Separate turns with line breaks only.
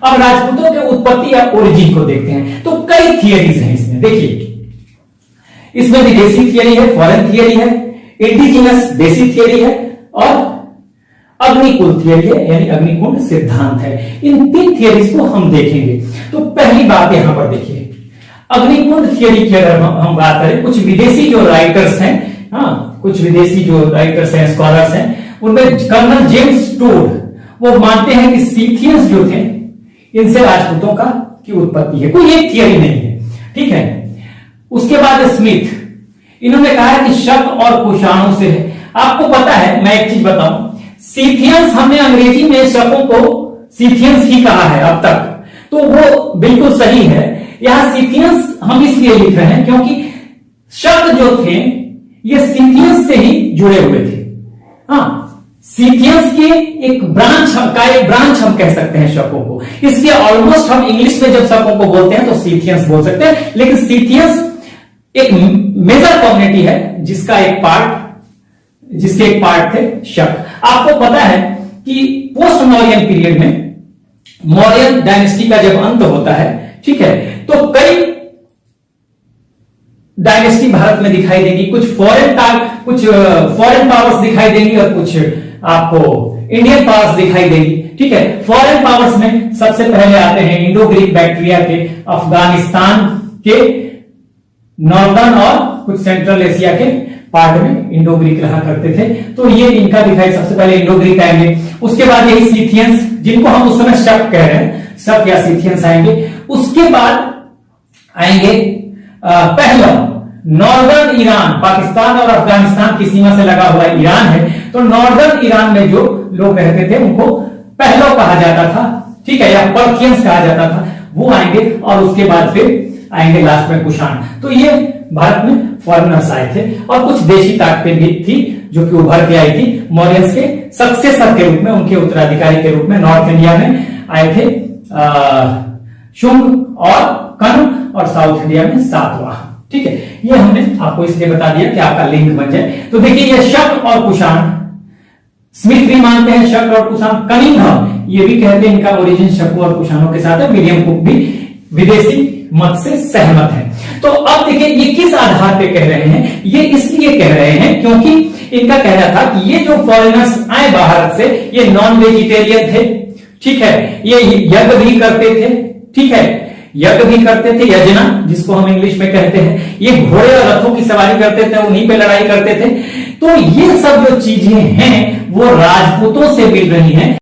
अब राजपूतों के उत्पत्ति या ओरिजिन को देखते हैं। तो कई थियरीज हैं इसमें, देखिए इसमें विदेशी थियरी है, फॉरेन थियरी है, इंडिजिनस देसी थियरी है और अग्निकुंड थियरी है, यानी अग्निकुंड सिद्धांत है। इन 3 थियरीज को हम देखेंगे। तो पहली बात यहां पर देखिए, अग्निकुंड थियरी की अगर हम बात करें, कुछ विदेशी जो राइटर्स हैं, कुछ विदेशी जो राइटर्स हैं, स्कॉलर्स हैं, उनमें कर्नल जेम्स टोड वो मानते हैं कि सीथियंस जो थे इनसे राजपूतों का की उत्पत्ति है, कोई एक थियरी नहीं है, ठीक है। उसके बाद स्मिथ, इन्होंने कहा है कि शक और कुषाणों से है। आपको पता है, मैं एक चीज बताऊं, सीथियंस हमने अंग्रेजी में शकों को सीथियंस ही कहा है अब तक, तो वो बिल्कुल सही है। यहां सीथियंस हम इसलिए लिख रहे हैं क्योंकि शक जो थे ये सीथियंस से ही जुड़े हुए थे। सीथियंस के एक ब्रांच हम कह सकते हैं शकों को, इसलिए ऑलमोस्ट हम इंग्लिश में जब शकों को बोलते हैं तो सीथियंस बोल सकते हैं, लेकिन सीथियंस एक मेजर कम्युनिटी है जिसके एक पार्ट थे शक। आपको पता है कि पोस्ट मौर्यन पीरियड में, मौर्यन डायनेस्टी का जब अंत होता है, ठीक है, तो कई डायनेस्टी भारत में दिखाई देगी, कुछ फॉरेन पावर्स दिखाई देंगी और कुछ आपको इंडियन पावर्स दिखाई देगी, ठीक है। फॉरेन पावर्स में सबसे पहले आते हैं इंडो ग्रीक बैक्टीरिया के, अफगानिस्तान के नॉर्दर्न और कुछ सेंट्रल एशिया के पार्ट में इंडो ग्रीक रहा करते थे, तो ये इनका दिखाई सबसे पहले इंडो ग्रीक आएंगे। उसके बाद यही सीथियंस, जिनको हम उस समय शक कह रहे हैं, शक या सीथियंस आएंगे। उसके बाद आएंगे पहला नॉर्दर्न ईरान, पाकिस्तान और अफगानिस्तान की सीमा से लगा हुआ ईरान है, तो नॉर्दर्न ईरान में जो लोग रहते थे उनको पहलो कहा जाता था, ठीक है, या पर्थियंस कहा जाता था, वो आएंगे। और उसके बाद फिर आएंगे लास्ट में कुषाण। तो ये भारत में फॉरेनर्स आए थे और कुछ देशी ताकतें भी थी जो कि उभर के आई थी। मौर्यंस के सक्सेसर के रूप में, उनके उत्तराधिकारी के रूप में नॉर्थ इंडिया में आए थे शुंग और कर्ण, और साउथ इंडिया में सातवां, ठीक है। ये हमने आपको इसलिए बता दिया कि आपका लिंक बन जाए। तो देखिए ये शक और कुषाण, स्मिथ भी मानते हैं शक और कुषाण, कनिंघम ये भी कहते हैं इनका ओरिजिन शकों और कुषाणों के साथ है, विलियम कुक भी विदेशी मत से सहमत है। तो अब देखिए ये किस आधार पे कह रहे हैं, ये इसलिए कह रहे हैं क्योंकि इनका कहना था कि ये जो फॉरेनर्स आए भारत से, ये नॉन वेजिटेरियन थे, ठीक है, ये यज्ञ भी करते थे, ठीक है, यज्ञ भी करते थे, यजना जिसको हम इंग्लिश में कहते हैं, ये घोड़े और रथों की सवारी करते थे, उन्हीं पे लड़ाई करते थे। तो ये सब जो चीजें हैं वो राजपूतों से मिल रही हैं।